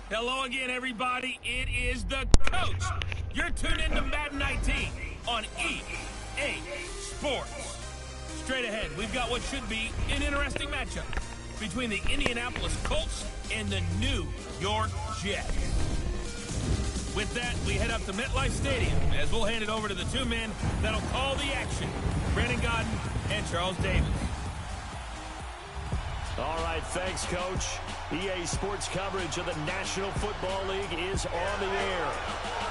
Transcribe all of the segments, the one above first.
Hello again, everybody. It is the coach. You're tuned into Madden 19 on EA Sports. Straight ahead, we've got what should be an interesting matchup between the Indianapolis Colts and the New York Jets. With that, we head up to MetLife Stadium as we'll hand it over to the two men that'll call the action, Brandon Godden and Charles Davis. All right, thanks, Coach. EA Sports coverage of the National Football League is on the air.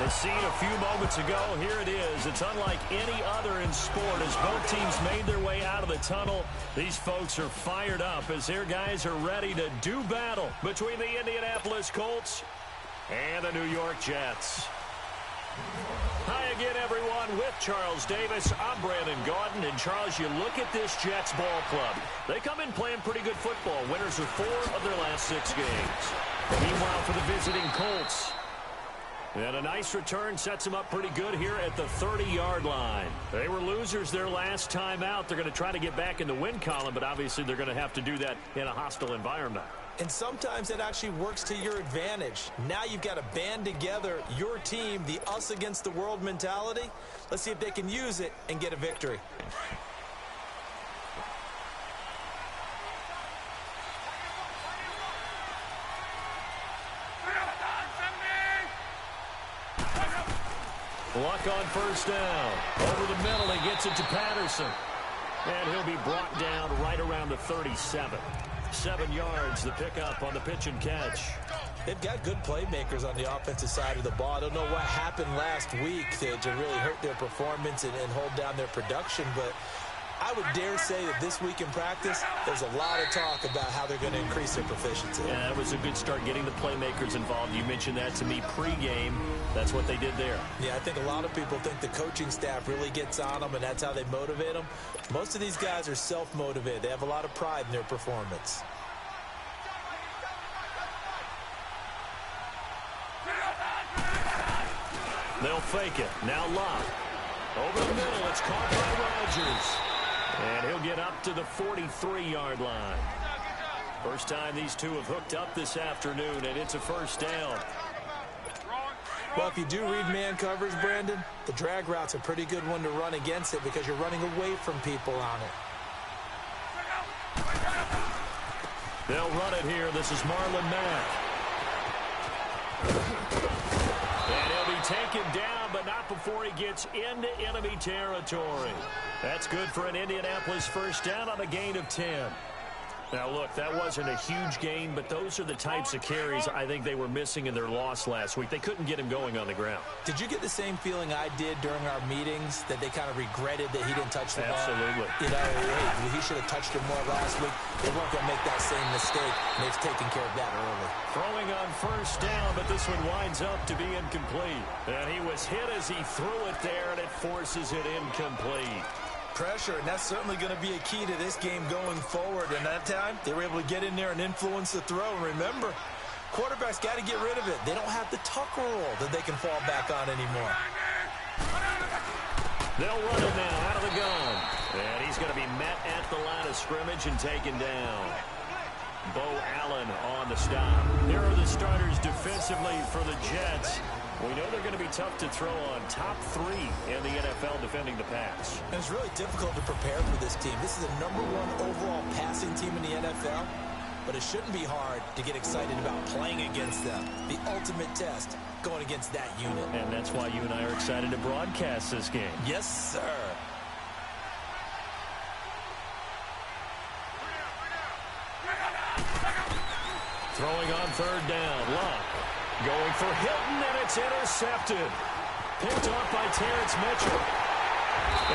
As seen a few moments ago, here it is. It's unlike any other in sport as both teams made their way out of the tunnel. These folks are fired up as their guys are ready to do battle between the Indianapolis Colts and the New York Jets. Hi again, everyone. With Charles Davis, I'm Brandon Gaudin. And, Charles, you look at this Jets ball club. They come in playing pretty good football. Winners of 4 of their last 6 games. Meanwhile, for the visiting Colts, and a nice return sets them up pretty good here at the 30-yard line. They were losers their last time out. They're going to try to get back in the win column, but obviously they're going to have to do that in a hostile environment. And sometimes it actually works to your advantage. Now you've got to band together your team, the us against the world mentality. Let's see if they can use it and get a victory. Luck on first down. Over the middle, he gets it to Patterson. And he'll be brought down right around the 37. 7 yards, the pickup on the pitch and catch. They've got good playmakers on the offensive side of the ball. I don't know what happened last week to really hurt their performance and hold down their production, but I would dare say that this week in practice, there's a lot of talk about how they're going to increase their proficiency. Yeah, that was a good start getting the playmakers involved. You mentioned that to me pregame. That's what they did there. Yeah, I think a lot of people think the coaching staff really gets on them, and that's how they motivate them. Most of these guys are self-motivated. They have a lot of pride in their performance. They'll fake it. Now Locke. Over the middle, it's caught by Rodgers. And he'll get up to the 43-yard line. First time these two have hooked up this afternoon, and it's a first down. Well, if you do read man coverage, Brandon, the drag route's a pretty good one to run against it because you're running away from people on it. They'll run it here. This is Marlon Mack. And he'll be taken down, but not before he gets into enemy territory. That's good for an Indianapolis first down on a gain of 10. Now, look, that wasn't a huge gain, but those are the types of carries I think they were missing in their loss last week. They couldn't get him going on the ground. Did you get the same feeling I did during our meetings, that they kind of regretted that he didn't touch the ball? Absolutely. You know, hey, he should have touched it more last week. They weren't going to make that same mistake, and they've taken care of that early. Throwing on first down, but this one winds up to be incomplete. And he was hit as he threw it there, and it forces it incomplete. Pressure, and that's certainly going to be a key to this game going forward. And that time, they were able to get in there and influence the throw. And remember, quarterbacks got to get rid of it. They don't have the Tucker rule that they can fall back on anymore. They'll run it now out of the gun. And he's going to be met at the line of scrimmage and taken down. Bo Allen on the stop. Here are the starters defensively for the Jets. We know they're going to be tough to throw on. Top 3 in the NFL defending the pass. And it's really difficult to prepare for this team. This is the #1 overall passing team in the NFL, but it shouldn't be hard to get excited about playing against them. The ultimate test, going against that unit. And that's why you and I are excited to broadcast this game. Yes, sir. Throwing on third down. Locke going for Hilton, and it's intercepted. Picked off by Terrence Mitchell.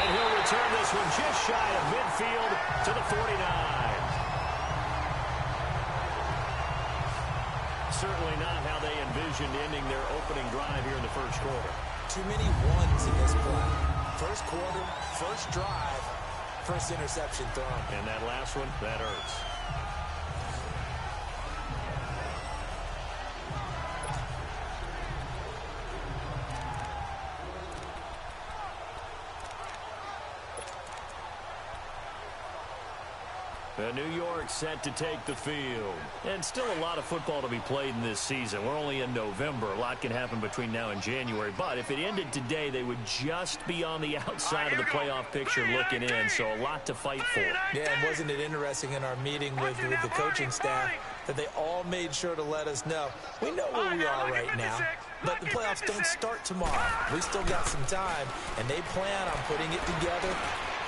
And he'll return this one just shy of midfield to the 49. Certainly not how they envisioned ending their opening drive here in the first quarter. Too many ones in this play. First quarter, first drive, first interception thrown. And that last one, that hurts. New York set to take the field. And still a lot of football to be played in this season. We're only in November. A lot can happen between now and January. But if it ended today, they would just be on the outside of the playoff picture looking in. So a lot to fight for. Yeah, and wasn't it interesting in our meeting with the coaching staff that they all made sure to let us know, we know where we are right now, but the playoffs don't start tomorrow. We still got some time, and they plan on putting it together,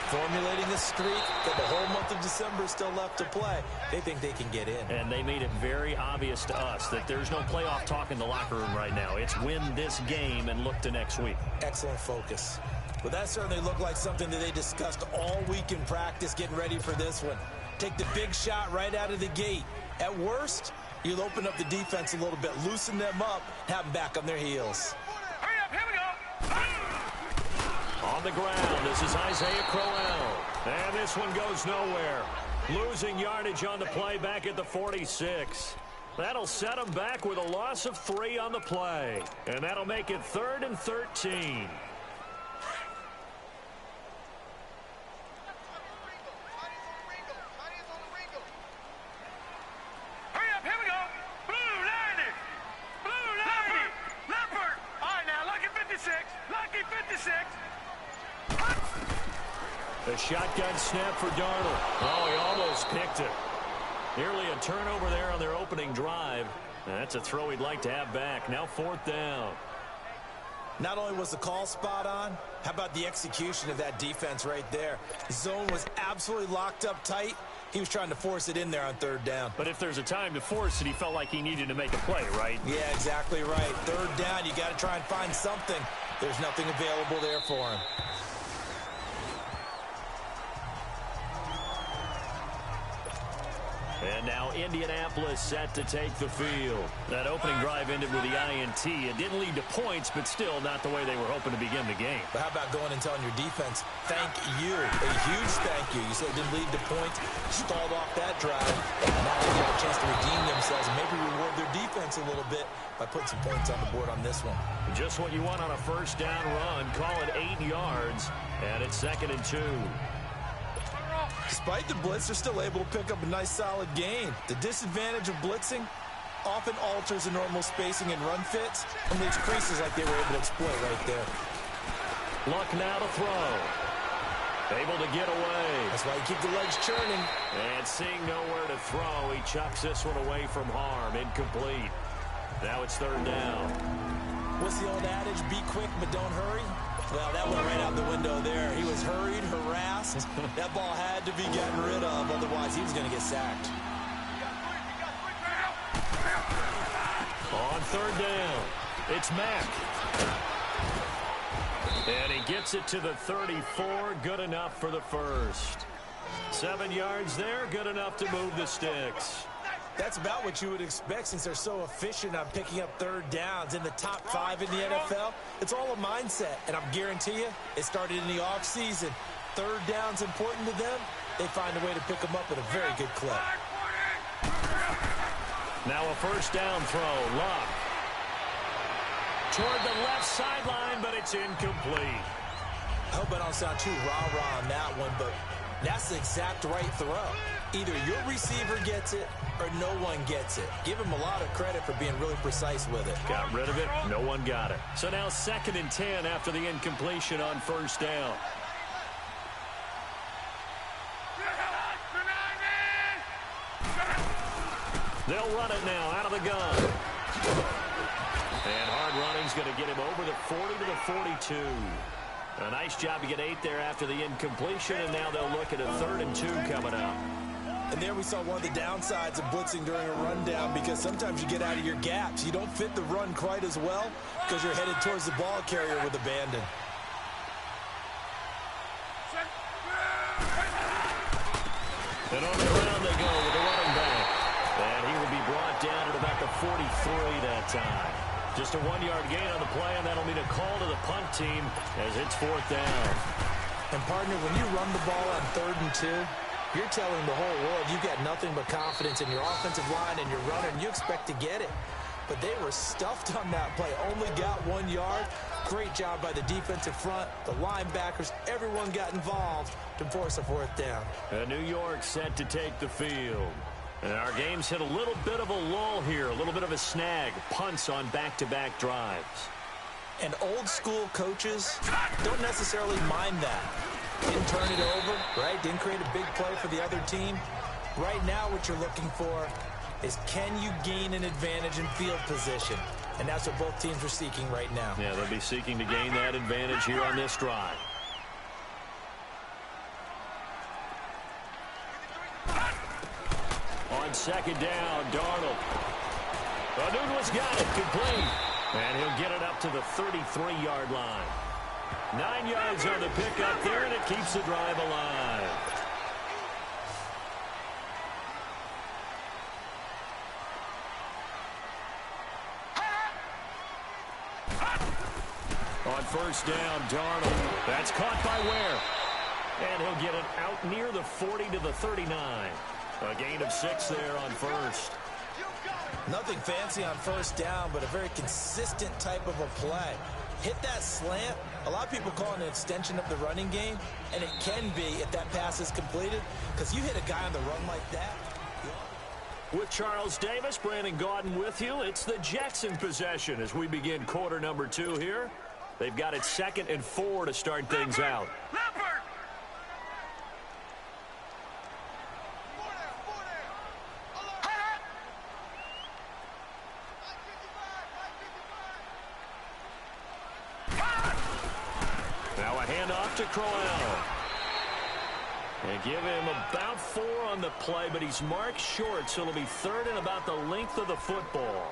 formulating a streak that the whole month of December is still left to play. They think they can get in. And they made it very obvious to us that there's no playoff talk in the locker room right now. It's win this game and look to next week. Excellent focus. Well, that certainly looked like something that they discussed all week in practice, getting ready for this one. Take the big shot right out of the gate. At worst, you'll open up the defense a little bit, loosen them up, have them back on their heels. Hurry up, here we go. On the ground, this is Isaiah Crowell. And this one goes nowhere. Losing yardage on the play back at the 46. That'll set them back with a loss of 3 on the play. And that'll make it 3rd and 13. The shotgun snap for Darnold. Oh, he almost picked it. Nearly a turnover there on their opening drive. That's a throw he'd like to have back. Now 4th down. Not only was the call spot on, how about the execution of that defense right there? The zone was absolutely locked up tight. He was trying to force it in there on 3rd down. But if there's a time to force it, he felt like he needed to make a play, right? Yeah, exactly right. 3rd down, you got to try and find something. There's nothing available there for him. And now Indianapolis set to take the field. That opening drive ended with the INT. It didn't lead to points, but still not the way they were hoping to begin the game. But how about going and telling your defense, thank you, a huge thank you. You said it didn't lead to points, stalled off that drive. Now they get a chance to redeem themselves and maybe reward their defense a little bit by putting some points on the board on this one. Just what you want on a 1st down run. Call it 8 yards, and it's 2nd and 2. Despite the blitz, they're still able to pick up a nice, solid gain. The disadvantage of blitzing often alters the normal spacing and run fits and leaves creases like they were able to exploit right there. Luck now to throw. Able to get away. That's why you keep the legs churning. And seeing nowhere to throw, he chucks this one away from harm. Incomplete. Now it's 3rd down. What's the old adage? Be quick, but don't hurry. Well, that went right out the window there. He was hurried, harassed. That ball had to be gotten rid of, otherwise he was going to get sacked. On 3rd down, it's Mack. And he gets it to the 34, good enough for the 1st. 7 yards there, good enough to move the sticks. That's about what you would expect since they're so efficient on picking up 3rd downs in the top 5 in the NFL. It's all a mindset, and I guarantee you it started in the offseason. 3rd down's important to them. They find a way to pick them up at a very good clip. Now a 1st down throw. Luck toward the left sideline, but it's incomplete. I hope I don't sound too rah-rah on that one, but that's the exact right throw. Either your receiver gets it or no one gets it. Give him a lot of credit for being really precise with it. Got rid of it. No one got it. So now 2nd and 10 after the incompletion on 1st down. They'll run it now out of the gun. And hard running's going to get him over the 40 to the 42. A nice job to get 8 there after the incompletion, and now they'll look at a 3rd and 2 coming up. And there we saw one of the downsides of blitzing during a rundown, because sometimes you get out of your gaps. You don't fit the run quite as well because you're headed towards the ball carrier with abandon. And on the ground they go with the running back. And he will be brought down at about the 43 that time. Just a 1-yard gain on the play, and that'll mean a call to the punt team as it's 4th down. And, partner, when you run the ball on 3rd and 2, you're telling the whole world you've got nothing but confidence in your offensive line and your runner, and you expect to get it. But they were stuffed on that play, only got 1 yard. Great job by the defensive front, the linebackers, everyone got involved to force a fourth down. New York set to take the field. And our game's hit a little bit of a lull here, a little bit of a snag. Punts on back-to-back drives. And old-school coaches don't necessarily mind that. Didn't turn it over, right? Didn't create a big play for the other team. Right now what you're looking for is, can you gain an advantage in field position? And that's what both teams are seeking right now. Yeah, they'll be seeking to gain that advantage here on this drive. On second down, Darnold. Newton's got it, complete. And he'll get it up to the 33-yard line. 9 yards on the pickup there, and it keeps the drive alive. On first down, Darnold. That's caught by Ware. And he'll get it out near the 40 to the 39. A gain of 6 there on first. Nothing fancy on first down, but a very consistent type of a play. Hit that slant. A lot of people call it an extension of the running game, and it can be if that pass is completed, because you hit a guy on the run like that. With Charles Davis, Brandon Gaudin with you. It's the Jets in possession as we begin quarter number 2 here. They've got it 2nd and 4 to start things out. Now a handoff to Crowell. And give him about 4 on the play, but he's marked short, so it'll be 3rd and about the length of the football.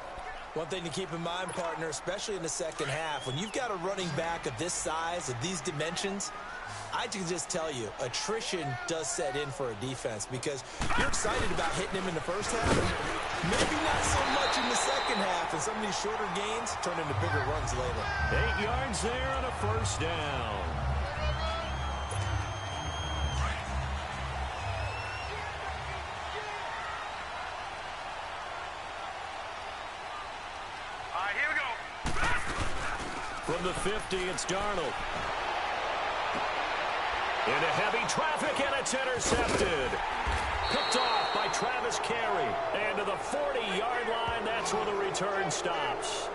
One thing to keep in mind, partner, especially in the second half, when you've got a running back of this size, of these dimensions, I can just tell you, attrition does set in for a defense, because you're excited about hitting him in the first half. Maybe not so much in the second half, and some of these shorter gains turn into bigger runs later. 8 yards there on a first down. From the 50, it's Darnold. Into heavy traffic, and it's intercepted. Picked off by Travis Carey. And to the 40-yard line, that's where the return stops.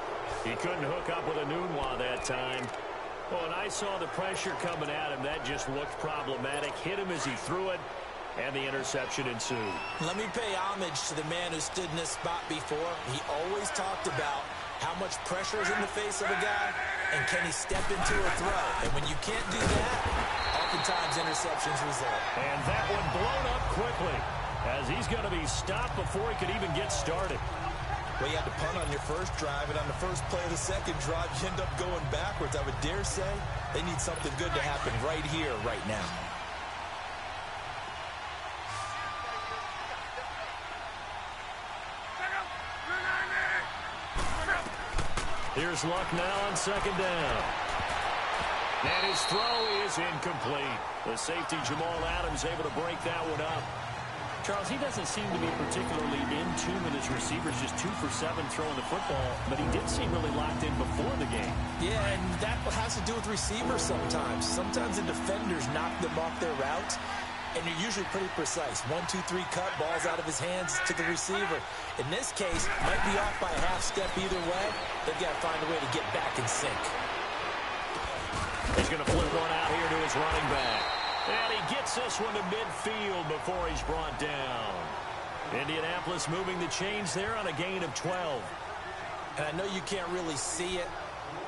He couldn't hook up with a Nunwa that time. Well, when I saw the pressure coming at him, that just looked problematic. Hit him as he threw it, and the interception ensued. Let me pay homage to the man who stood in this spot before. He always talked about how much pressure is in the face of a guy, and can he step into a throw? And when you can't do that, oftentimes interceptions result. And that one blown up quickly, as he's going to be stopped before he could even get started. Well, you had to punt on your first drive, and on the first play of the second drive, you end up going backwards. I would dare say they need something good to happen right here, right now. Here's Luck now on second down. And his throw is incomplete. The safety, Jamal Adams, able to break that one up. Charles, he doesn't seem to be particularly in tune with his receivers, just 2 for 7 throwing the football, but he did seem really locked in before the game. Yeah, and that has to do with receivers sometimes. Sometimes the defenders knock them off their routes, and you're usually pretty precise. 1, 2, 3 cut, balls out of his hands to the receiver. In this case, might be off by a half step either way. They've got to find a way to get back in sync. He's going to flip one out here to his running back. And he gets this one to midfield before he's brought down. Indianapolis moving the chains there on a gain of 12. And I know you can't really see it,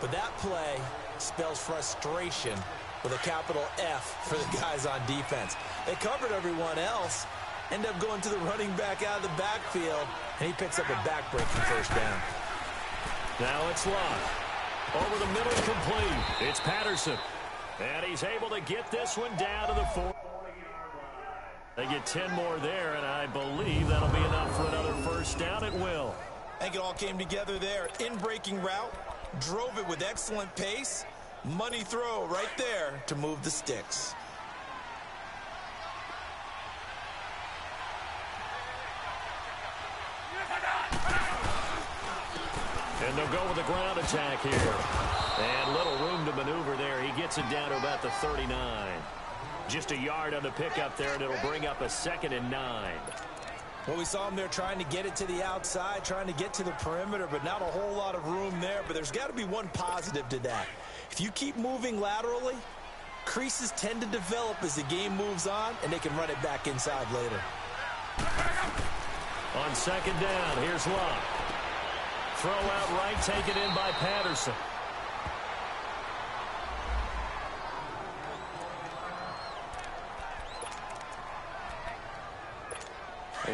but that play spells frustration with a capital F for the guys on defense. They covered everyone else, end up going to the running back out of the backfield, and he picks up a back-breaking first down. Now it's Luck. Over the middle, complete. It's Patterson. And he's able to get this one down to the 4. They get 10 more there, and I believe that'll be enough for another first down. It will. I think it all came together there. In-breaking route, drove it with excellent pace. Money throw right there to move the sticks. And they'll go with the ground attack here. And little room to maneuver there. He gets it down to about the 39. Just a yard on the pickup there, and it'll bring up a 2nd and 9. Well, we saw him there trying to get it to the outside, trying to get to the perimeter, but not a whole lot of room there. But there's got to be one positive to that. If you keep moving laterally, creases tend to develop as the game moves on, and they can run it back inside later. On 2nd down, here's Love. Throw out right, taken in by Patterson.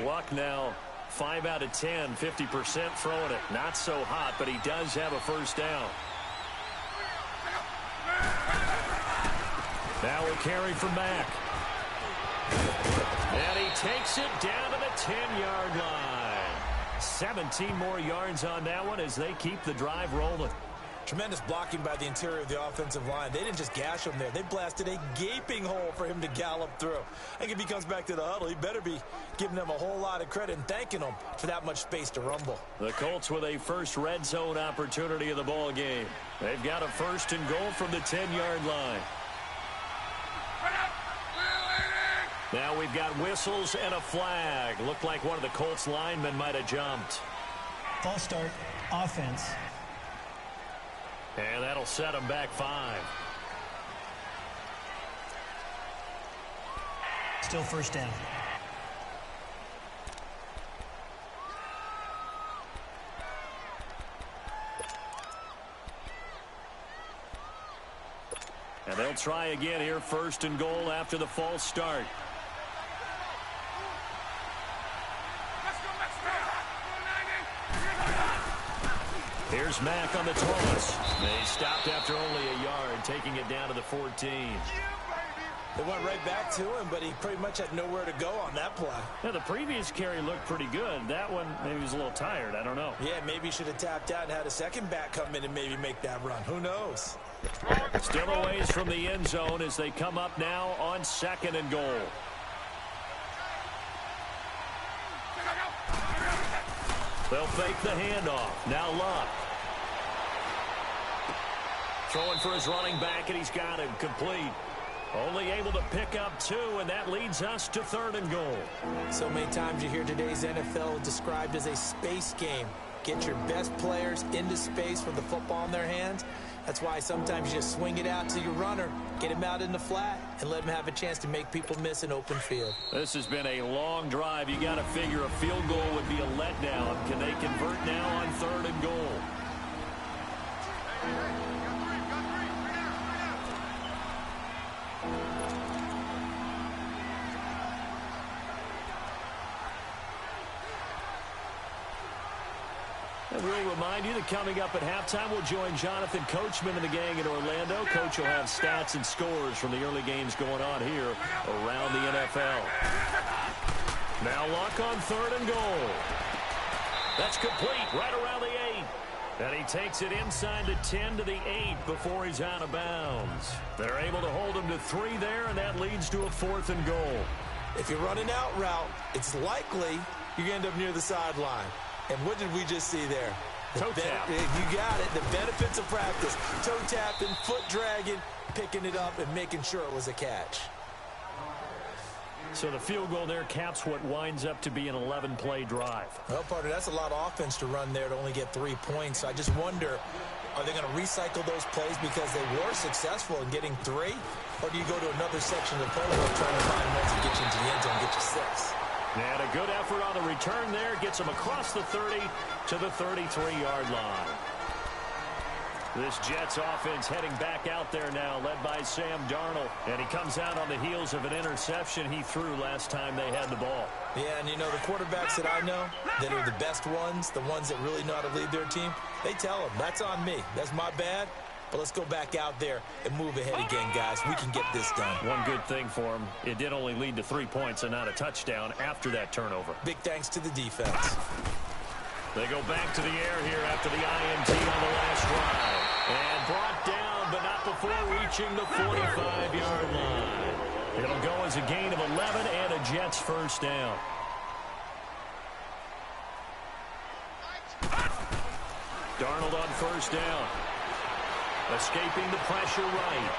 Luck now 5 out of 10, 50% throwing it. Not so hot, but he does have a first down. Now a carry from Mack. And he takes it down to the 10-yard line. 17 more yards on that one as they keep the drive rolling. Tremendous blocking by the interior of the offensive line. They didn't just gash him there. They blasted a gaping hole for him to gallop through. I think if he comes back to the huddle, he better be giving them a whole lot of credit and thanking them for that much space to rumble. The Colts with a first red zone opportunity of the ball game. They've got a 1st and goal from the 10-yard line. Now we've got whistles and a flag. Looked like one of the Colts linemen might have jumped. False start, offense. And that'll set them back 5. Still first down. And they'll try again here, 1st and goal after the false start. Here's Mack on the toss. They stopped after only a yard, taking it down to the 14. They went right back to him, but he pretty much had nowhere to go on that play. Yeah, the previous carry looked pretty good. That one, maybe he was a little tired. I don't know. Yeah, maybe he should have tapped out and had a second back come in and maybe make that run. Who knows? Still a ways from the end zone as they come up now on 2nd and goal. They'll fake the handoff. Now Luck. Throwing for his running back, and he's got him complete. Only able to pick up 2, and that leads us to 3rd and goal. So many times you hear today's NFL described as a space game. Get your best players into space with the football in their hands. That's why sometimes you just swing it out to your runner, get him out in the flat, and let him have a chance to make people miss an open field. This has been a long drive. You got to figure a field goal would be a letdown. Can they convert now on 3rd and goal? And we'll remind you that coming up at halftime, we'll join Jonathan Coachman and the gang in Orlando. Coach will have stats and scores from the early games going on here around the NFL. Now Luck on 3rd and goal. That's complete right around the 8. And he takes it inside the 10 to the 8 before he's out of bounds. They're able to hold him to 3 there, and that leads to a 4th and goal. If you run an out route, it's likely you end up near the sideline. And what did we just see there? Toe tap. You got it. The benefits of practice. Toe tapping, foot dragging, picking it up, and making sure it was a catch. So the field goal there caps what winds up to be an 11-play drive. Well, partner, that's a lot of offense to run there to only get 3 points. So I just wonder, are they going to recycle those plays because they were successful in getting 3? Or do you go to another section of the playbook trying to find ones that get you into the end zone and get you 6? And a good effort on the return there. Gets him across the 30 to the 33-yard line. This Jets offense heading back out there now, led by Sam Darnold. And he comes out on the heels of an interception he threw last time they had the ball. Yeah, and you know, the quarterbacks that I know that are the best ones, the ones that really know how to lead their team, they tell them, that's on me. That's my bad. But let's go back out there and move ahead again, guys. We can get this done. One good thing for him, it did only lead to 3 points and not a touchdown after that turnover. Big thanks to the defense. They go back to the air here after the INT on the last drive. And brought down, but not before reaching the 45-yard line. It'll go as a gain of 11 and a Jets first down. Darnold on first down. Escaping the pressure right.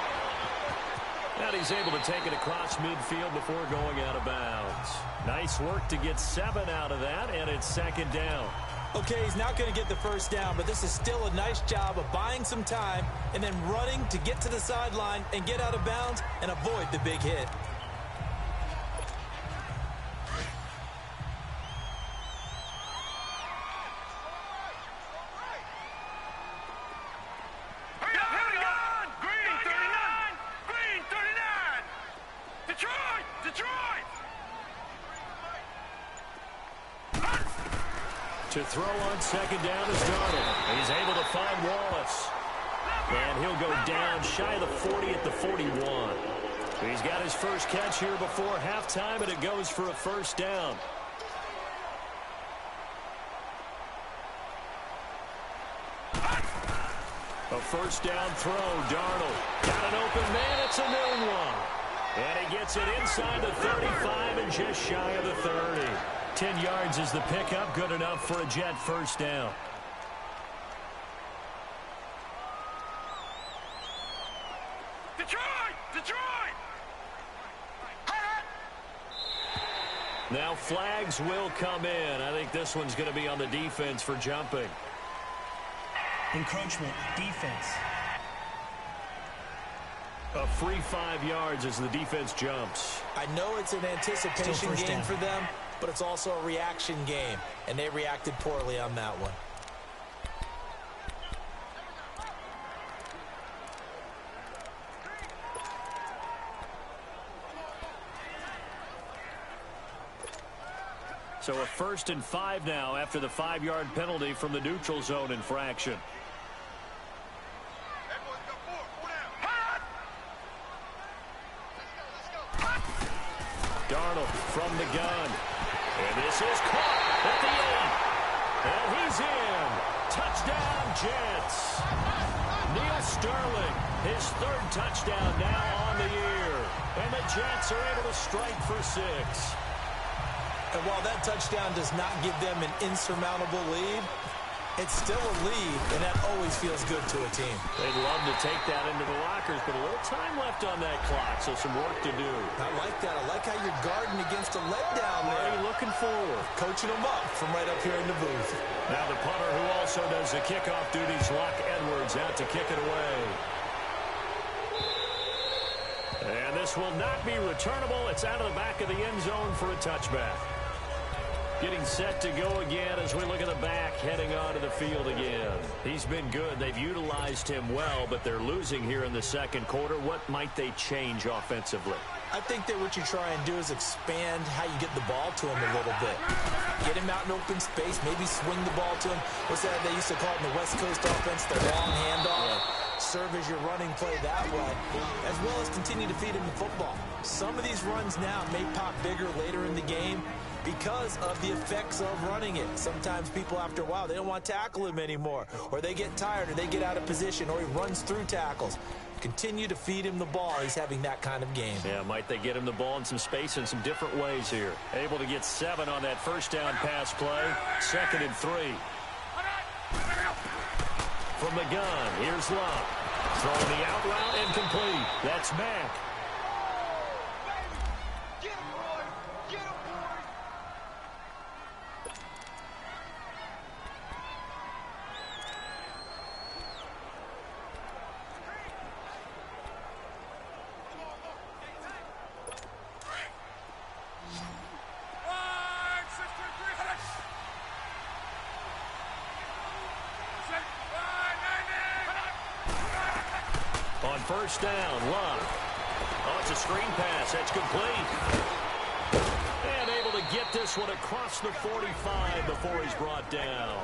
And he's able to take it across midfield before going out of bounds. Nice work to get 7 out of that, and it's second down. Okay, he's not going to get the first down, but this is still a nice job of buying some time and then running to get to the sideline and get out of bounds and avoid the big hit. To throw on second down is Darnold. He's able to find Wallace. And he'll go down shy of the 40 at the 41. He's got his first catch here before halftime, and it goes for a first down. A first down throw. Darnold got an open man. It's a known one. And he gets it inside the 35 and just shy of the 30. 10 yards is the pickup. Good enough for a Jet first down. Detroit! Now flags will come in. I think this one's going to be on the defense for jumping. Encroachment, defense. A free 5 yards as the defense jumps. I know it's an anticipation game for them, but it's also a reaction game, and they reacted poorly on that one. So a 1st and 5 now after the 5-yard penalty from the neutral zone infraction. Darnold from the gun. And this is caught at the 8. And he's in. Touchdown, Jets. Neil Sterling, his 3rd touchdown now on the year. And the Jets are able to strike for 6. And while that touchdown does not give them an insurmountable lead, it's still a lead, and that always feels good to a team. They'd love to take that into the lockers, but a little time left on that clock, so some work to do. I like that. I like how you're guarding against a letdown there. What are you looking forward? Coaching them up from right up here in the booth. Now the punter who also does the kickoff duties, Locke Edwards, out to kick it away. And this will not be returnable. It's out of the back of the end zone for a touchback. Getting set to go again as we look at the back heading onto the field again. He's been good. They've utilized him well, but they're losing here in the second quarter. What might they change offensively? I think that what you try and do is expand how you get the ball to him a little bit. Get him out in open space, maybe swing the ball to him. What's that they used to call it in the West Coast offense, the long handoff? Yeah. Serve as your running play that way, as well as continue to feed him the football. Some of these runs now may pop bigger later in the game because of the effects of running it. Sometimes people, after a while, they don't want to tackle him anymore, or they get tired, or they get out of position, or he runs through tackles. Continue to feed him the ball. He's having that kind of game. Yeah, might they get him the ball in some space in some different ways here. Able to get 7 on that first down pass play. 2nd and 3. From the gun, here's Love. Throwing the out route, incomplete. That's Mack. First down, Love. Oh, it's a screen pass. That's complete. And able to get this one across the 45 before he's brought down.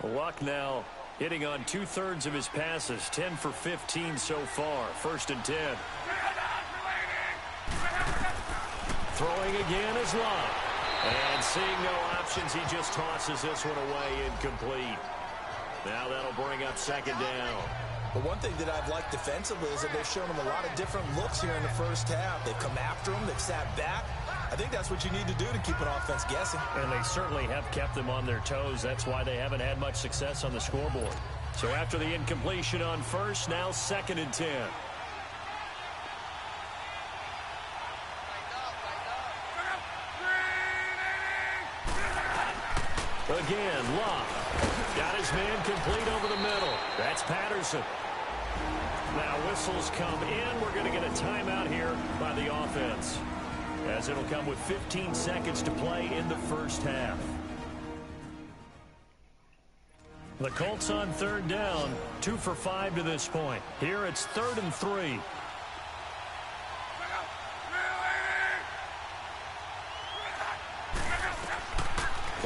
Luck now hitting on 2/3 of his passes. 10 for 15 so far. 1st and 10. Throwing again is Love. And seeing no options, he just tosses this one away incomplete. Now that'll bring up 2nd down. But one thing that I've liked defensively is that they've shown them a lot of different looks here in the first half. They've come after them. They've sat back. I think that's what you need to do to keep an offense guessing. And they certainly have kept them on their toes. That's why they haven't had much success on the scoreboard. So after the incompletion on first, now 2nd and 10. Again, Love. Got his man complete over the middle. That's Patterson. Now whistles come in. We're going to get a timeout here by the offense, as it'll come with 15 seconds to play in the first half. The Colts on 3rd down, 2 for 5 to this point. Here it's 3rd and 3.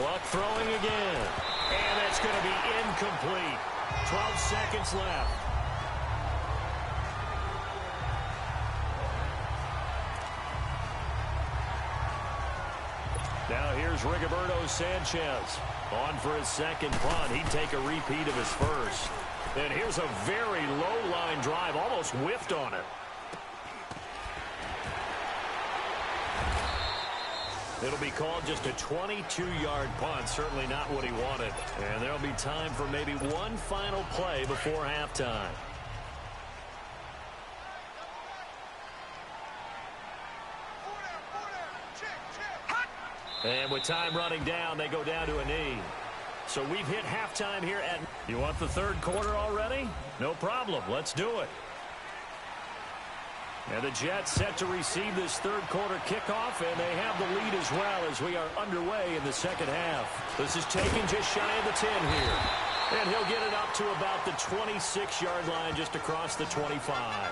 Luck throwing again. And that's going to be incomplete. 12 seconds left. Now here's Rigoberto Sanchez. On for his second punt. He'd take a repeat of his first. And here's a very low line drive. Almost whiffed on it. It'll be called just a 22-yard punt. Certainly not what he wanted. And there'll be time for maybe one final play before halftime. And with time running down, they go down to a knee. So we've hit halftime here at... You want the 3rd quarter already? No problem. Let's do it. And the Jets set to receive this 3rd quarter kickoff, and they have the lead as well as we are underway in the 2nd half. This is taken just shy of the 10 here. And he'll get it up to about the 26-yard line, just across the 25.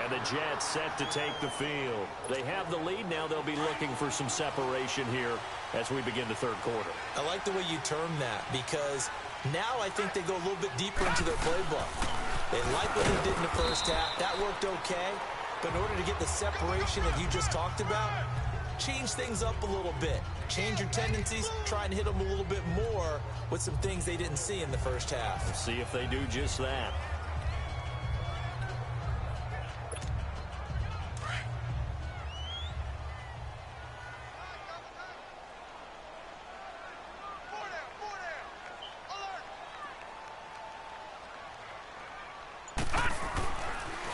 And the Jets set to take the field. They have the lead. Now they'll be looking for some separation here as we begin the 3rd quarter. I like the way you term that, because now I think they go a little bit deeper into their playbook. They like what they did in the first half. That worked okay. But in order to get the separation that you just talked about, change things up a little bit. Change your tendencies. Try and hit them a little bit more with some things they didn't see in the first half. We'll see if they do just that.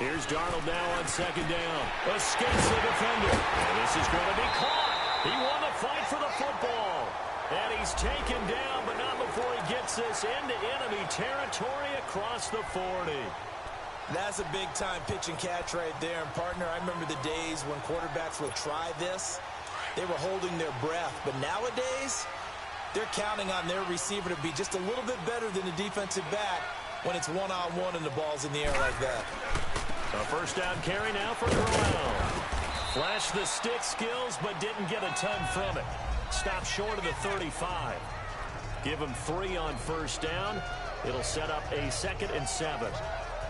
Here's Darnold now on 2nd down. Escapes the defender. And this is going to be caught. He won the fight for the football. And he's taken down, but not before he gets this into enemy territory across the 40. That's a big-time pitch and catch right there. And, partner, I remember the days when quarterbacks would try this. They were holding their breath. But nowadays, they're counting on their receiver to be just a little bit better than the defensive back when it's one-on-one and the ball's in the air like that. A 1st down carry now for Corral. Flashed the stick skills, but didn't get a ton from it. Stopped short of the 35. Give him 3 on 1st down. It'll set up a 2nd and 7.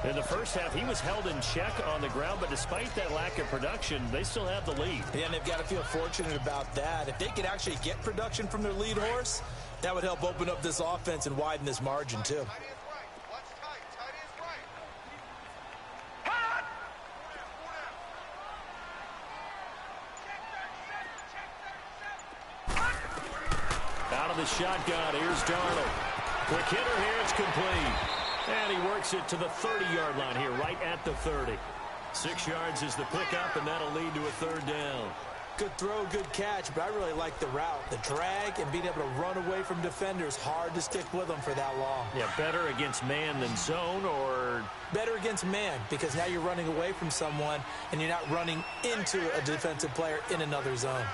In the first half, he was held in check on the ground, but despite that lack of production, they still have the lead. Yeah, and they've got to feel fortunate about that. If they could actually get production from their lead horse, that would help open up this offense and widen this margin, too. Out of the shotgun, here's Darnold. Quick hitter here, it's complete. And he works it to the 30-yard line here, right at the 30. 6 yards is the pickup, and that'll lead to a 3rd down. Good throw, good catch, but I really like the route. The drag and being able to run away from defenders, hard to stick with them for that long. Yeah, better against man than zone, or... Better against man, because now you're running away from someone, and you're not running into a defensive player in another zone.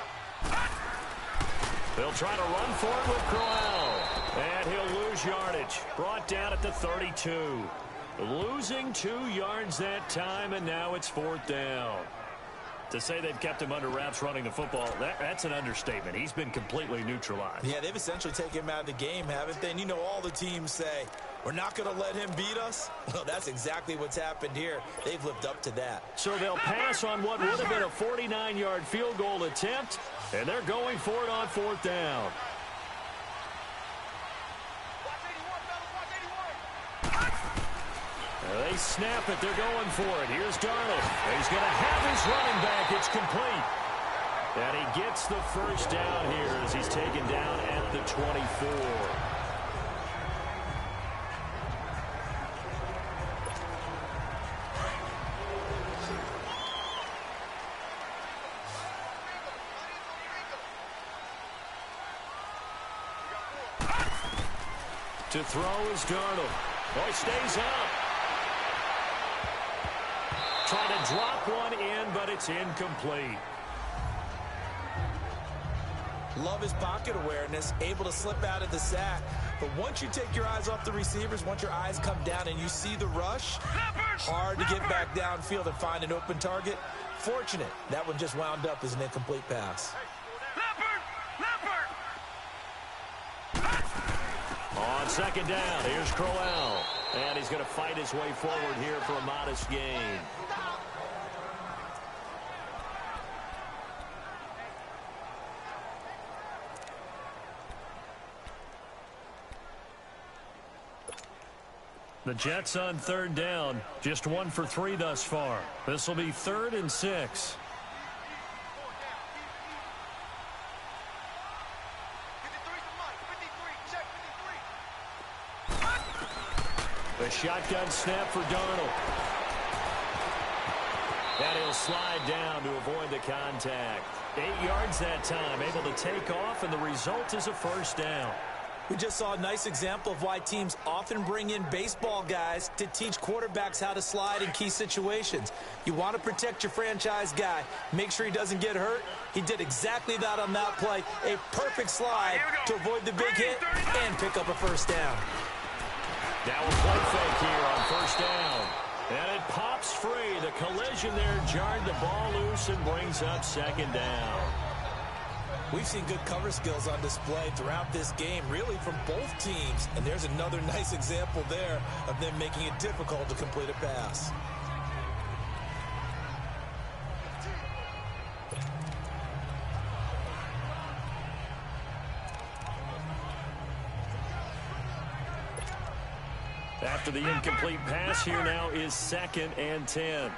They'll try to run for it with Corral. And he'll lose yardage. Brought down at the 32. Losing 2 yards that time, and now it's 4th down. To say they've kept him under wraps running the football, that's an understatement. He's been completely neutralized. Yeah, they've essentially taken him out of the game, haven't they? And you know all the teams say, we're not going to let him beat us. Well, that's exactly what's happened here. They've lived up to that. So they'll pass on what would have been a 49-yard field goal attempt, and they're going for it on 4th down. They snap it. They're going for it. Here's Darnold. He's going to have his running back. It's complete. And he gets the first down here as he's taken down at the 24. To throw is Darnold. Oh, he stays up. Trying to drop one in, but it's incomplete. Love his pocket awareness, able to slip out of the sack. But once you take your eyes off the receivers, once your eyes come down and you see the rush, hard to get back downfield and find an open target. Fortunate, that one just wound up as an incomplete pass. On second down, here's Crowell. And he's going to fight his way forward here for a modest gain. The Jets on third down, just 1 for 3 thus far. This will be 3rd and 6. The shotgun snap for Darnold. And he'll slide down to avoid the contact. 8 yards that time, able to take off, and the result is a first down. We just saw a nice example of why teams often bring in baseball guys to teach quarterbacks how to slide in key situations. You want to protect your franchise guy. Make sure he doesn't get hurt. He did exactly that on that play. A perfect slide to avoid the big hit and pick up a first down. Now a play fake here on first down. And it pops free. The collision there jarred the ball loose and brings up second down. We've seen good cover skills on display throughout this game, really from both teams. And there's another nice example there of them making it difficult to complete a pass. After the incomplete pass, here now is 2nd and 10.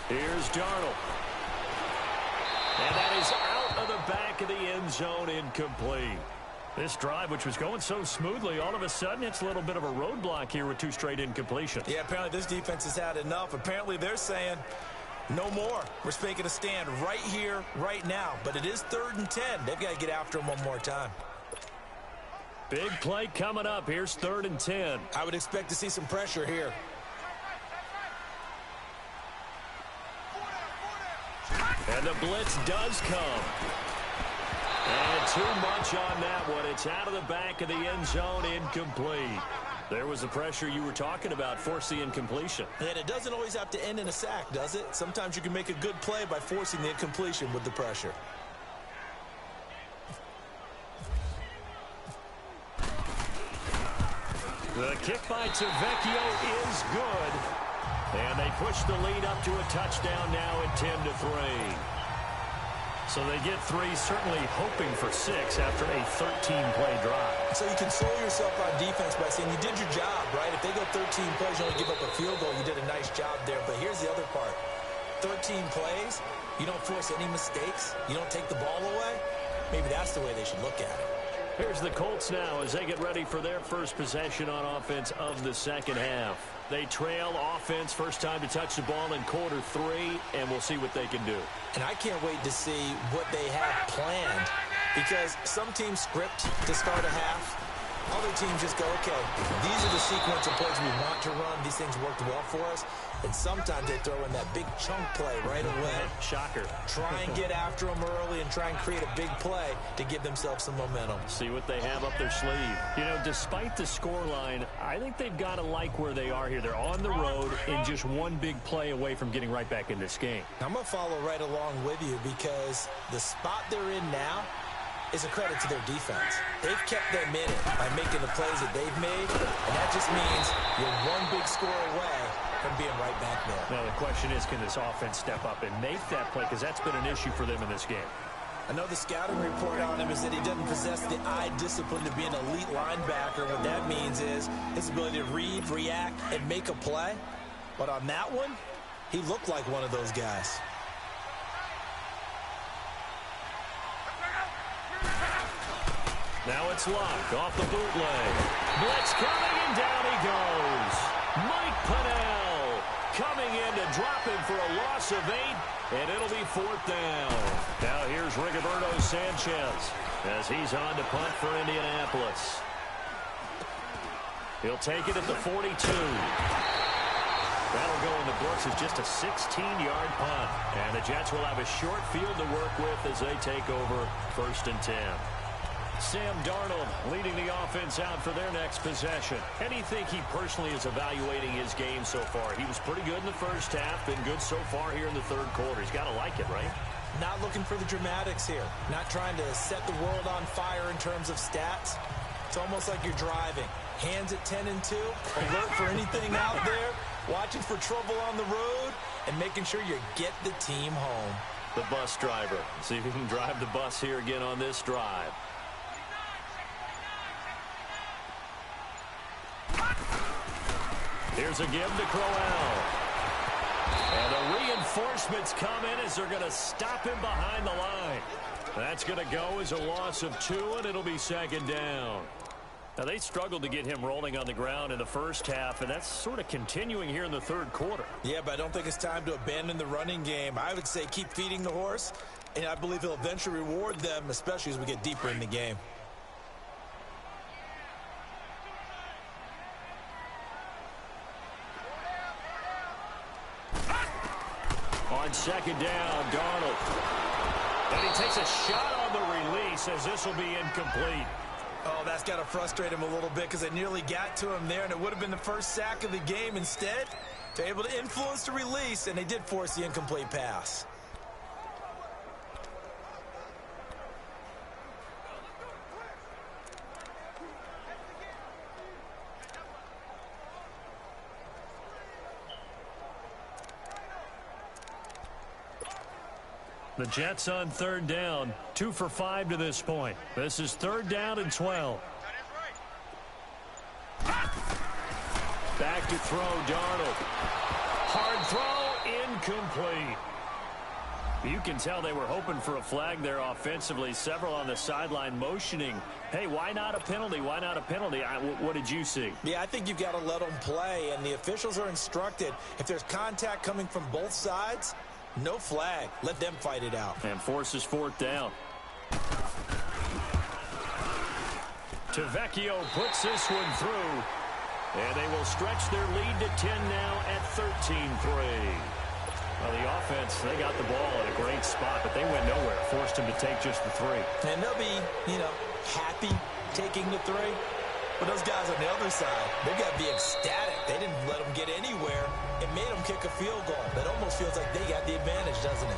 Here's Darnold. And that is out of the back of the end zone, incomplete. This drive, which was going so smoothly, all of a sudden it's a little bit of a roadblock here with 2 straight incompletions. Yeah, apparently this defense has had enough. Apparently they're saying no more. We're making a stand right here, right now. But it is 3rd and 10. They've got to get after him one more time. Big play coming up. Here's 3rd and 10. I would expect to see some pressure here. And the blitz does come. And too much on that one. It's out of the back of the end zone, incomplete. There was the pressure you were talking about, force the incompletion. And it doesn't always have to end in a sack, does it? Sometimes you can make a good play by forcing the incompletion with the pressure. The kick by Tavecchio is good. And they push the lead up to a touchdown now at 10-3. So they get 3, certainly hoping for 6 after a 13-play drive. So you console yourself on defense by saying you did your job, right? If they go 13 plays, you only give up a field goal, you did a nice job there. But here's the other part. 13 plays, you don't force any mistakes, you don't take the ball away. Maybe that's the way they should look at it. Here's the Colts now as they get ready for their first possession on offense of the second half. They trail offense, first time to touch the ball in quarter 3, and we'll see what they can do. And I can't wait to see what they have planned, because some teams script to start a half. Other teams just go, okay, these are the sequence of plays we want to run. These things worked well for us. And sometimes they throw in that big chunk play right away. Shocker. Try and get after them early and try and create a big play to give themselves some momentum. See what they have up their sleeve. You know, despite the scoreline, I think they've got to like where they are here. They're on the road and just one big play away from getting right back in this game. I'm going to follow right along with you, because the spot they're in now is a credit to their defense. They've kept them in it by making the plays that they've made, and that just means you're one big score away from being right back there. Now the question is, can this offense step up and make that play? Because that's been an issue for them in this game. I know the scouting report on him is that he doesn't possess the eye discipline to be an elite linebacker. What that means is his ability to read, react, and make a play. But on that one, he looked like one of those guys. Now it's Locke off the bootleg. Blitz coming, and down he goes. Mike Pennell coming in to drop him for a loss of 8, and it'll be 4th down. Now here's Rigoberto Sanchez as he's on to punt for Indianapolis. He'll take it at the 42. That'll go in the books as just a 16-yard punt. And the Jets will have a short field to work with as they take over 1st and 10. Sam Darnold leading the offense out for their next possession. And you think he personally is evaluating his game so far? He was pretty good in the first half, been good so far here in the 3rd quarter. He's got to like it, right? Not looking for the dramatics here. Not trying to set the world on fire in terms of stats. It's almost like you're driving. Hands at 10 and 2, alert for anything out there, watching for trouble on the road, and making sure you get the team home. The bus driver. See if he can drive the bus here again on this drive. Here's a give to Crowell. And the reinforcements come in as they're going to stop him behind the line. That's going to go as a loss of 2, and it'll be 2nd down. Now, they struggled to get him rolling on the ground in the first half, and that's sort of continuing here in the 3rd quarter. Yeah, but I don't think it's time to abandon the running game. I would say keep feeding the horse, and I believe he'll eventually reward them, especially as we get deeper in the game. On 2nd down, Darnold. And he takes a shot on the release as this will be incomplete. Oh, that's got to frustrate him a little bit because they nearly got to him there, and it would have been the first sack of the game. Instead, they're able to influence the release, and they did force the incomplete pass. The Jets on 3rd down, 2 for 5 to this point. This is 3rd down and 12. Back to throw, Darnold. Hard throw, incomplete. You can tell they were hoping for a flag there offensively. Several on the sideline motioning, hey, why not a penalty? Why not a penalty? What did you see? Yeah, I think you've got to let them play, and the officials are instructed. If there's contact coming from both sides, no flag. Let them fight it out. And forces 4th down. Tavecchio puts this one through. And they will stretch their lead to 10 now at 13-3. Well, the offense, they got the ball at a great spot, but they went nowhere. Forced him to take just the 3. And they'll be, happy taking the 3. But those guys on the other side, they've got to be ecstatic. They didn't let them get anywhere. It made them kick a field goal. That almost feels like they got the advantage, doesn't it?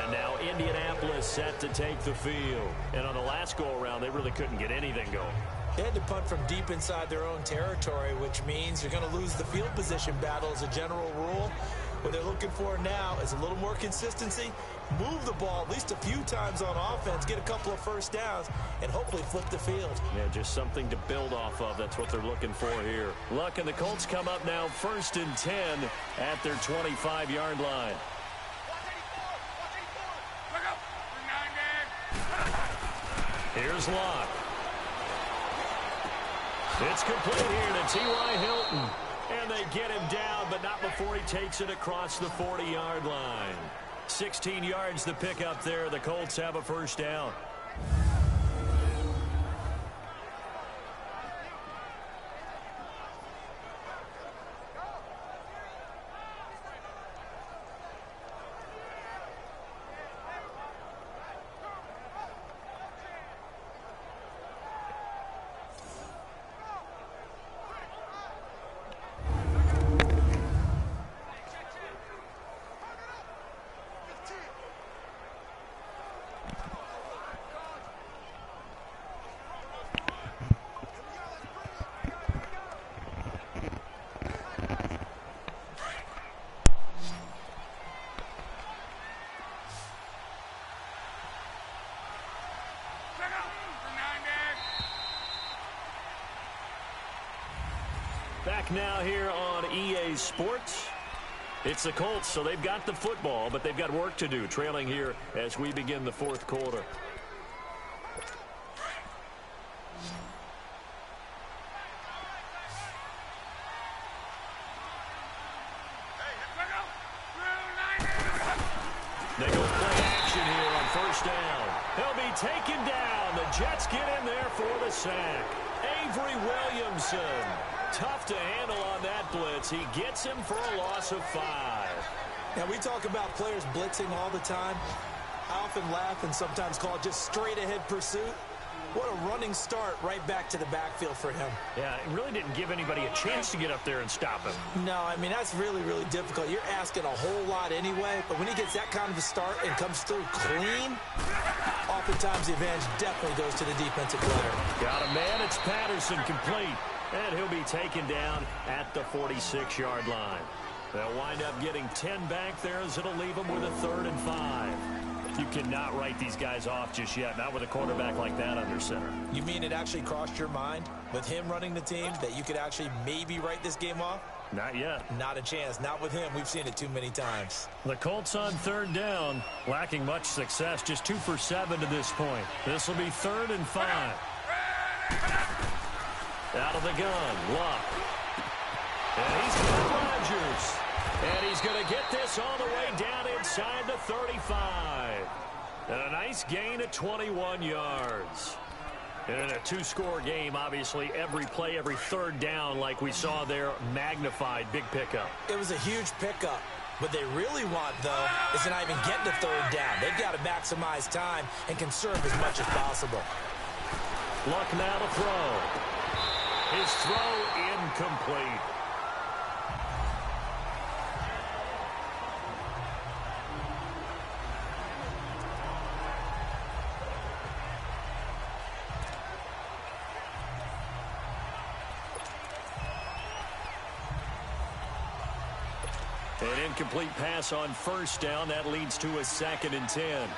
And now Indianapolis set to take the field. And on the last go-around, they really couldn't get anything going. They had to punt from deep inside their own territory, which means you're going to lose the field position battle as a general rule. What they're looking for now is a little more consistency, move the ball at least a few times on offense, get a couple of first downs, and hopefully flip the field. Yeah, just something to build off of. That's what they're looking for here. Luck and the Colts come up now 1st and 10 at their 25-yard line. Here's Locke. It's complete here to T.Y. Hilton. And they get him down, but not before he takes it across the 40-yard line. 16 yards to pick up there. The Colts have a first down. back now here on EA Sports. It's the Colts, so they've got the football, but they've got work to do, trailing here as we begin the fourth quarter. They go play action here on first down. He'll be taken down. The Jets get in there for the sack. Avery Williamson. Tough to handle on that blitz. He gets him for a loss of 5. Now, we talk about players blitzing all the time. I often laugh and sometimes call it just straight-ahead pursuit. What a running start right back to the backfield for him. Yeah, it really didn't give anybody a chance to get up there and stop him. No, I mean, that's really, really difficult. You're asking a whole lot anyway, but when he gets that kind of a start and comes through clean, oftentimes the advantage definitely goes to the defensive player. Got a man, it's Patterson, complete. And he'll be taken down at the 46-yard line. They'll wind up getting 10 back there as it'll leave them with a 3rd and 5. You cannot write these guys off just yet, not with a quarterback like that under center. You mean it actually crossed your mind with him running the team that you could actually maybe write this game off? Not yet. Not a chance. Not with him. We've seen it too many times. The Colts on 3rd down, lacking much success, just 2 for 7 to this point. This will be 3rd and 5. Out of the gun, Luck. And he's got Rodgers. And he's going to get this all the way down inside the 35. And a nice gain of 21 yards. And in a 2-score game, obviously, every play, every 3rd down, like we saw there, magnified, big pickup. It was a huge pickup. What they really want, though, is to not even get to 3rd down. They've got to maximize time and conserve as much as possible. Luck now to throw. His throw incomplete. An incomplete pass on first down. That leads to a 2nd and 10.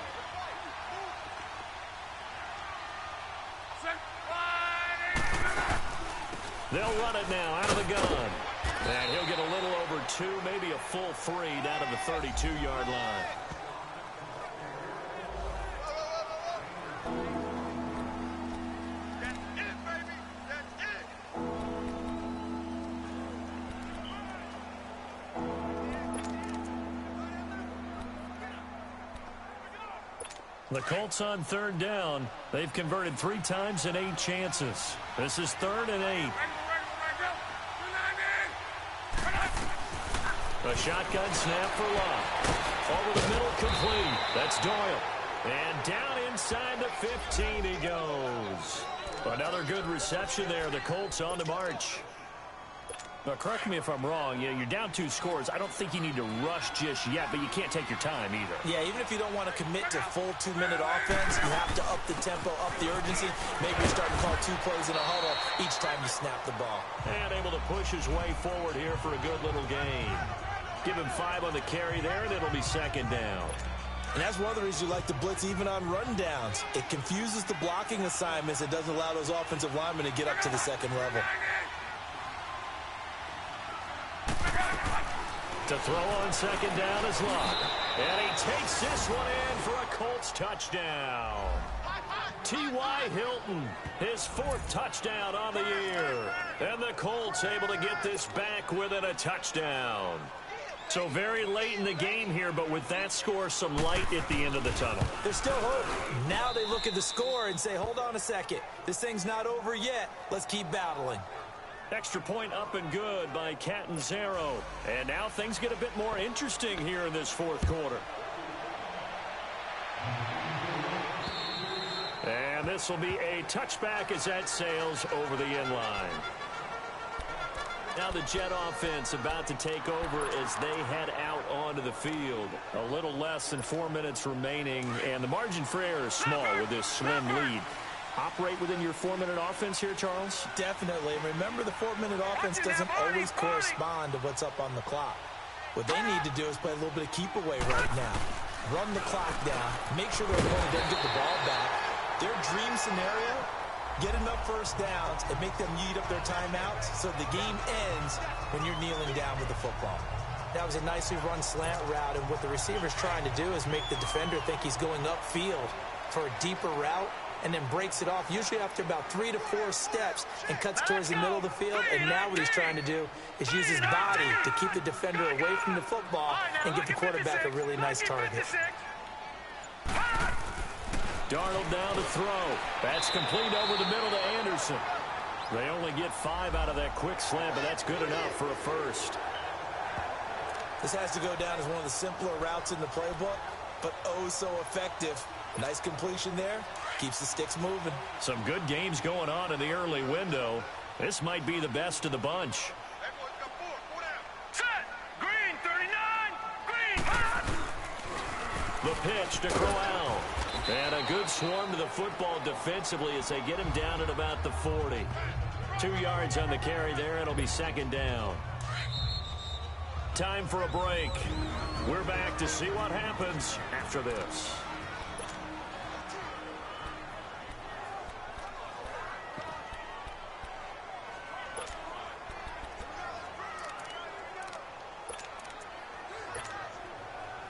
They'll run it now out of the gun. And he'll get a little over 2, maybe a full 3 down to the 32-yard line. The Colts on 3rd down. They've converted 3 times in 8 chances. This is 3rd and 8. A shotgun snap for Luck. Over the middle, complete. That's Doyle. And down inside the 15 he goes. Another good reception there. The Colts on the march. Now, correct me if I'm wrong. You're down 2 scores. I don't think you need to rush just yet, but you can't take your time either. Yeah, even if you don't want to commit to full 2-minute offense, you have to up the tempo, up the urgency. Maybe you're starting to call 2 plays in a huddle each time you snap the ball. And able to push his way forward here for a good little gain. Give him 5 on the carry there, and it'll be 2nd down. And that's one of the reasons you like to blitz even on run downs. It confuses the blocking assignments. It doesn't allow those offensive linemen to get up to the 2nd level. To throw on 2nd down is Luck. And he takes this one in for a Colts touchdown. T.Y. Hilton, his 4th touchdown on the year. And the Colts able to get this back within a touchdown. So very late in the game here, but with that score, some light at the end of the tunnel. There's still hope. Now they look at the score and say, hold on a second. This thing's not over yet. Let's keep battling. Extra point up and good by Catanzaro. And now things get a bit more interesting here in this 4th quarter. And this will be a touchback as that sails over the end line. Now the Jet offense about to take over as they head out onto the field. A little less than 4 minutes remaining, and the margin for error is small with this slim lead. Operate within your 4-minute offense here, Charles? Definitely. And remember, the 4-minute offense doesn't always correspond to what's up on the clock. What they need to do is play a little bit of keep away right now. Run the clock down. Make sure their opponent doesn't get the ball back. Their dream scenario Get enough first downs and make them eat up their timeouts so the game ends when you're kneeling down with the football. That was a nicely run slant route, and what the receiver's trying to do is make the defender think he's going upfield for a deeper route, and then breaks it off, usually after about 3 to 4 steps, and cuts towards the middle of the field. And now what he's trying to do is use his body to keep the defender away from the football and give the quarterback a really nice target. Darnold down to throw. That's complete over the middle to Anderson. They only get 5 out of that quick slant, but that's good enough for a first. This has to go down as one of the simpler routes in the playbook, but oh so effective. Nice completion there. Keeps the sticks moving. Some good games going on in the early window. This might be the best of the bunch. Set! Green, 39! Green! The pitch to Crowell. And a good swarm to the football defensively as they get him down at about the 40. 2 yards on the carry there. It'll be second down. Time for a break. We're back to see what happens after this.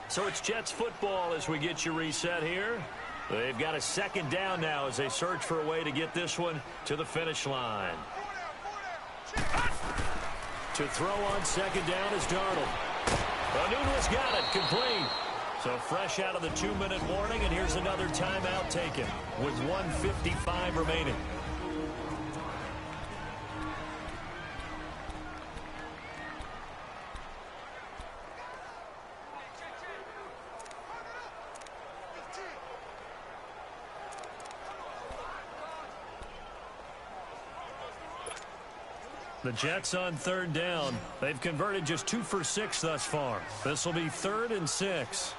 So it's Jets football as we get you reset here. They've got a second down now as they search for a way to get this one to the finish line. To throw on second down is Darnold. Nunez got it, complete. So fresh out of the 2-minute warning, and here's another timeout taken with 1:55 remaining. The Jets on third down. They've converted just 2 for 6 thus far. This will be 3rd and 6.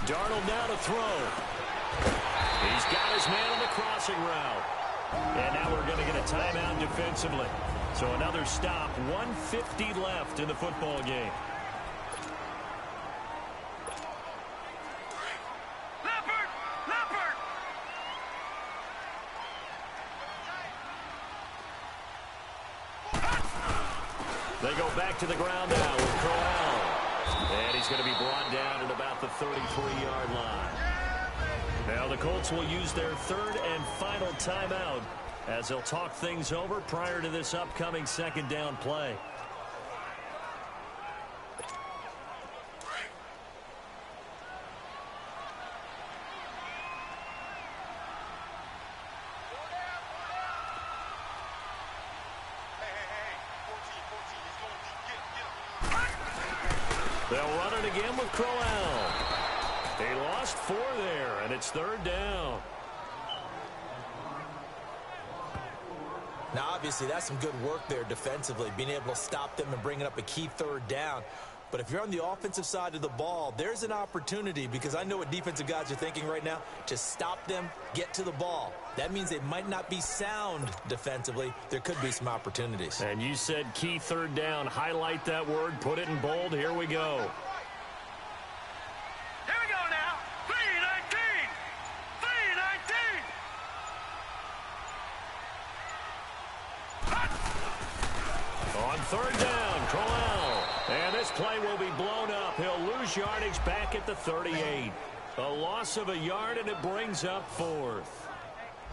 Darnold now to throw. He's got his man on the crossing route. And now we're going to get a timeout defensively. So another stop. 1:50 left in the football game. They go back to the ground now with Crowell. And he's going to be brought down at about the 33-yard line. Now the Colts will use their 3rd and final timeout as they'll talk things over prior to this upcoming second down play. They'll run it again with Crowell. They lost 4 there, and it's 3rd down. Now, obviously, that's some good work there defensively, being able to stop them and bringing up a key 3rd down. But if you're on the offensive side of the ball, there's an opportunity, because I know what defensive guys are thinking right now, to stop them, get to the ball. That means they might not be sound defensively. There could be some opportunities. And you said key 3rd down. Highlight that word. Put it in bold. Here we go. Here we go now. 3:19. 3:19. On 3rd down, Crowell. And this play will be blown up. He'll lose yardage back at the 38. A loss of a yard, and it brings up 4th.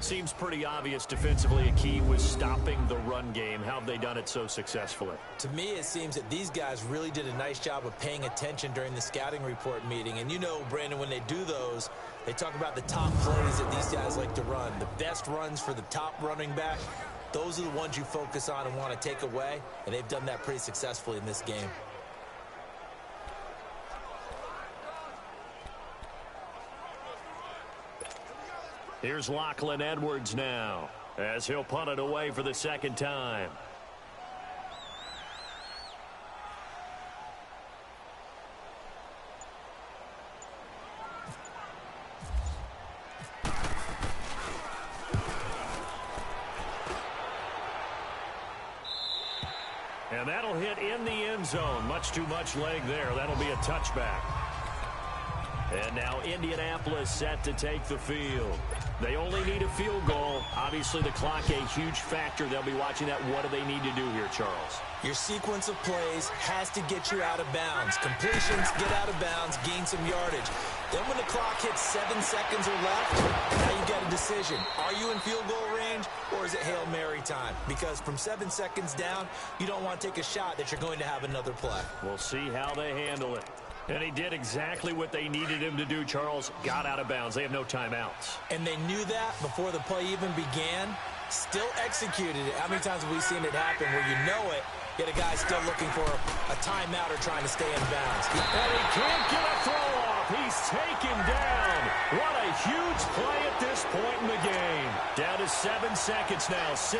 Seems pretty obvious defensively a key was stopping the run game. How have they done it so successfully? To me, it seems that these guys really did a nice job of paying attention during the scouting report meeting. And you know, Brandon, when they do those, they talk about the top plays that these guys like to run. The best runs for the top running back, those are the ones you focus on and want to take away. And they've done that pretty successfully in this game. Here's Lachlan Edwards now as he'll punt it away for the second time. And that'll hit in the end zone. Much too much leg there. That'll be a touchback. And now Indianapolis set to take the field. They only need a field goal. Obviously, the clock a huge factor. They'll be watching that. What do they need to do here, Charles? Your sequence of plays has to get you out of bounds. Completions, get out of bounds, gain some yardage. Then when the clock hits 7 seconds or left, now you got a decision. Are you in field goal range, or is it Hail Mary time? Because from 7 seconds down, you don't want to take a shot that you're going to have another play. We'll see how they handle it. And he did exactly what they needed him to do, Charles. Got out of bounds. They have no timeouts. And they knew that before the play even began. Still executed it. How many times have we seen it happen where you know it, yet a guy's still looking for a timeout or trying to stay in bounds? And he can't get a throw off. He's taken down. What a huge play at this point in the game. Down to 7 seconds now. 6.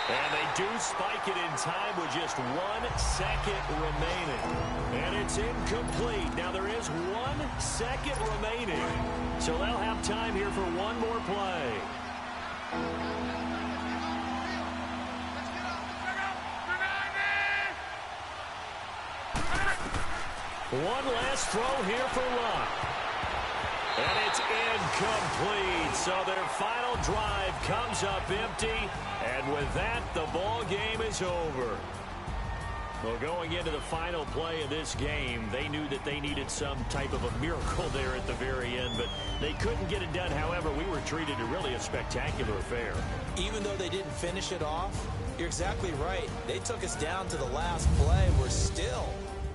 And they do spike it in time with just 1 second remaining. And it's incomplete. Now there is 1 second remaining. So they'll have time here for one more play. One last throw here for Luck. And it's incomplete. So their final drive comes up empty. And with that, the ball game is over. Well, going into the final play of this game, they knew that they needed some type of a miracle there at the very end, but they couldn't get it done. However, we were treated to really a spectacular affair. Even though they didn't finish it off, you're exactly right. They took us down to the last play. We're still,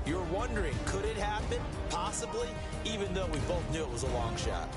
you're wondering, could it happen? Possibly, even though we both knew it was a long shot.